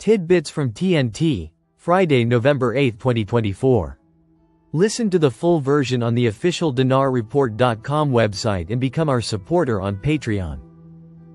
Tidbits from TNT, Friday, November 8, 2024. Listen to the full version on the official dinarreport.com website and become our supporter on Patreon.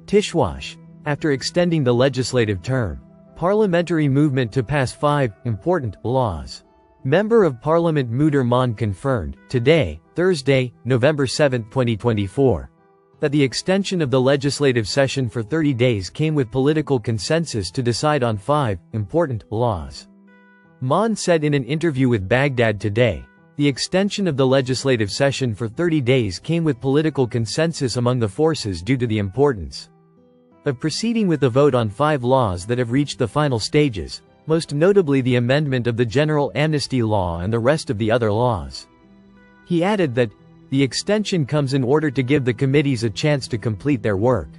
Tishwash. After extending the legislative term, parliamentary movement to pass 5 important laws. Member of Parliament Mudir Maan confirmed, today, Thursday, November 7, 2024, that the extension of the legislative session for 30 days came with political consensus to decide on 5 important laws. Maan said in an interview with Baghdad Today, the extension of the legislative session for 30 days came with political consensus among the forces due to the importance of proceeding with the vote on 5 laws that have reached the final stages, most notably the amendment of the General Amnesty Law and the rest of the other laws. He added that the extension comes in order to give the committees a chance to complete their work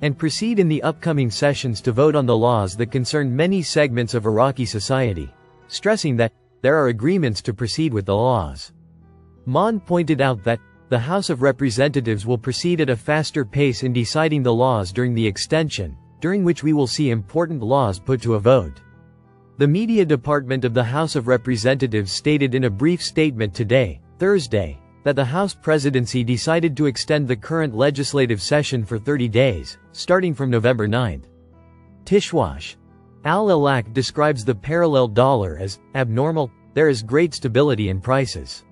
and proceed in the upcoming sessions to vote on the laws that concern many segments of Iraqi society, stressing that there are agreements to proceed with the laws. Maan pointed out that the House of Representatives will proceed at a faster pace in deciding the laws during the extension, during which we will see important laws put to a vote. The media department of the House of Representatives stated in a brief statement today, Thursday, that the House presidency decided to extend the current legislative session for 30 days, starting from November 9. Tishwash. Al-Alaq describes the parallel dollar as abnormal. There is great stability in prices.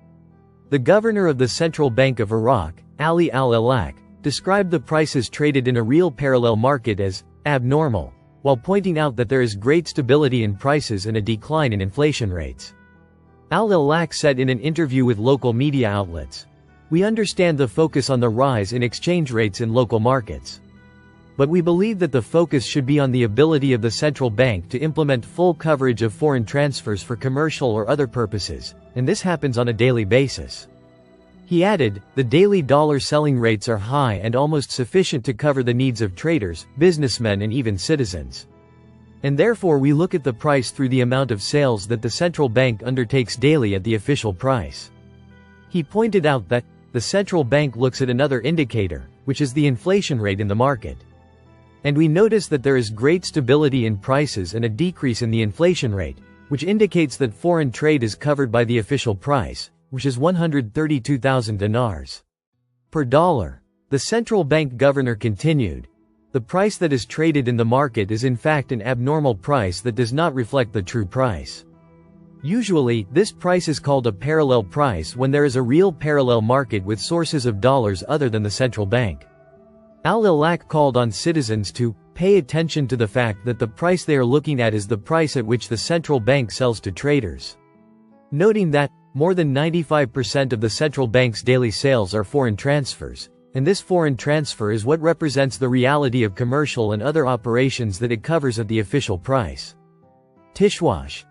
The governor of the Central Bank of Iraq, Ali Al-Alaq, described the prices traded in a real parallel market as abnormal, while pointing out that there is great stability in prices and a decline in inflation rates. Al-Alaq said in an interview with local media outlets, "We understand the focus on the rise in exchange rates in local markets. But we believe that the focus should be on the ability of the central bank to implement full coverage of foreign transfers for commercial or other purposes, and this happens on a daily basis." He added, "The daily dollar selling rates are high and almost sufficient to cover the needs of traders, businessmen and even citizens. And therefore we look at the price through the amount of sales that the central bank undertakes daily at the official price." He pointed out that the central bank looks at another indicator, which is the inflation rate in the market. And we notice that there is great stability in prices and a decrease in the inflation rate, which indicates that foreign trade is covered by the official price, which is 132,000 dinars per dollar. The central bank governor continued, "The price that is traded in the market is in fact an abnormal price that does not reflect the true price. Usually, this price is called a parallel price when there is a real parallel market with sources of dollars other than the central bank." Al-Alaq called on citizens to pay attention to the fact that the price they are looking at is the price at which the central bank sells to traders, noting that more than 95% of the central bank's daily sales are foreign transfers, and this foreign transfer is what represents the reality of commercial and other operations that it covers at the official price. Tishwash.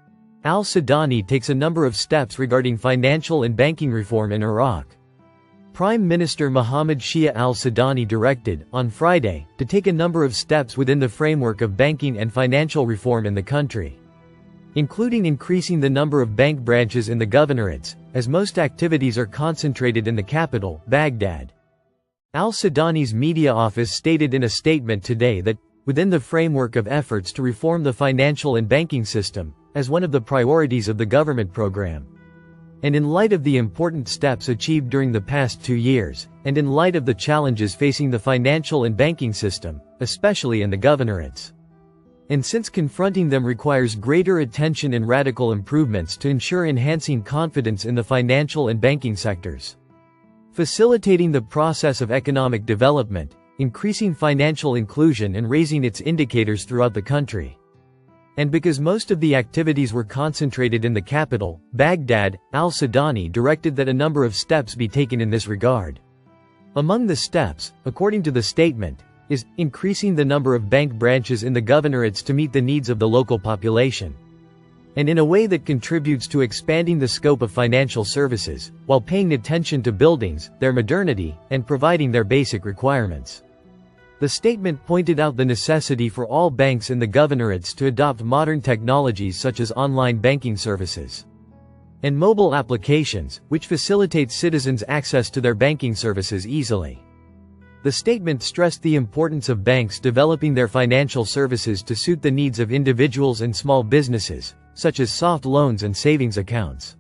Al-Sudani takes a number of steps regarding financial and banking reform in Iraq. Prime Minister Mohammed Shia al-Sudani directed, on Friday, to take a number of steps within the framework of banking and financial reform in the country, including increasing the number of bank branches in the governorates, as most activities are concentrated in the capital, Baghdad. Al-Sudani's media office stated in a statement today that, within the framework of efforts to reform the financial and banking system, as one of the priorities of the government program, and in light of the important steps achieved during the past 2 years, and in light of the challenges facing the financial and banking system, especially in the governorates, and since confronting them requires greater attention and radical improvements to ensure enhancing confidence in the financial and banking sectors, facilitating the process of economic development, increasing financial inclusion and raising its indicators throughout the country. And because most of the activities were concentrated in the capital, Baghdad, al-Sudani directed that a number of steps be taken in this regard. Among the steps, according to the statement, is increasing the number of bank branches in the governorates to meet the needs of the local population, and in a way that contributes to expanding the scope of financial services, while paying attention to buildings, their modernity, and providing their basic requirements. The statement pointed out the necessity for all banks in the governorates to adopt modern technologies such as online banking services and mobile applications, which facilitate citizens' access to their banking services easily. The statement stressed the importance of banks developing their financial services to suit the needs of individuals and small businesses, such as soft loans and savings accounts.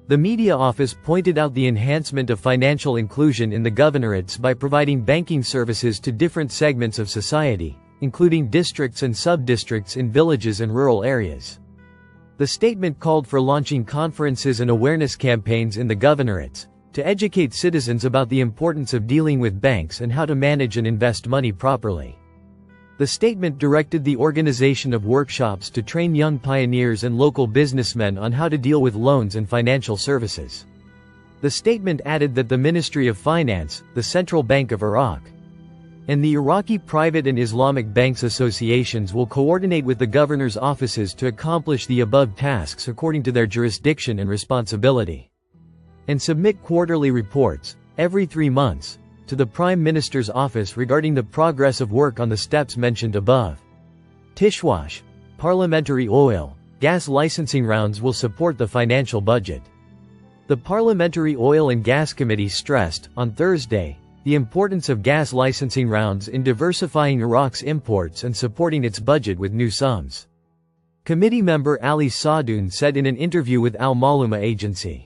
The media office pointed out the enhancement of financial inclusion in the governorates by providing banking services to different segments of society, including districts and sub-districts in villages and rural areas. The statement called for launching conferences and awareness campaigns in the governorates to educate citizens about the importance of dealing with banks and how to manage and invest money properly. The statement directed the organization of workshops to train young pioneers and local businessmen on how to deal with loans and financial services. The statement added that the Ministry of Finance, the Central Bank of Iraq, and the Iraqi Private and Islamic Banks Associations will coordinate with the governor's offices to accomplish the above tasks according to their jurisdiction and responsibility, and submit quarterly reports, every 3 months, to the Prime Minister's office regarding the progress of work on the steps mentioned above. Tishwash, parliamentary oil, gas licensing rounds will support the financial budget. The Parliamentary Oil and Gas Committee stressed, on Thursday, the importance of gas licensing rounds in diversifying Iraq's imports and supporting its budget with new sums. Committee member Ali Sadoun said in an interview with Al Maluma agency,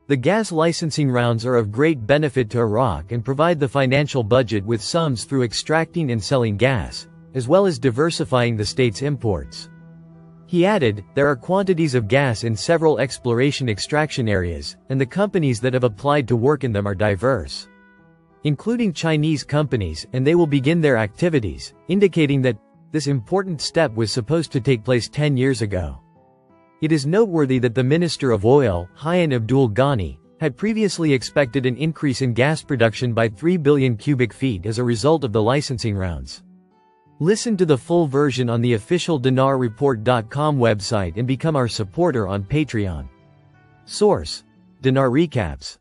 "The gas licensing rounds are of great benefit to Iraq and provide the financial budget with sums through extracting and selling gas, as well as diversifying the state's imports." He added, "There are quantities of gas in several exploration extraction areas, and the companies that have applied to work in them are diverse, including Chinese companies, and they will begin their activities," indicating that this important step was supposed to take place 10 years ago. It is noteworthy that the Minister of Oil, Hayan Abdul Ghani, had previously expected an increase in gas production by 3 billion cubic feet as a result of the licensing rounds. Listen to the full version on the official DinarReport.com website and become our supporter on Patreon. Source: Dinar Recaps.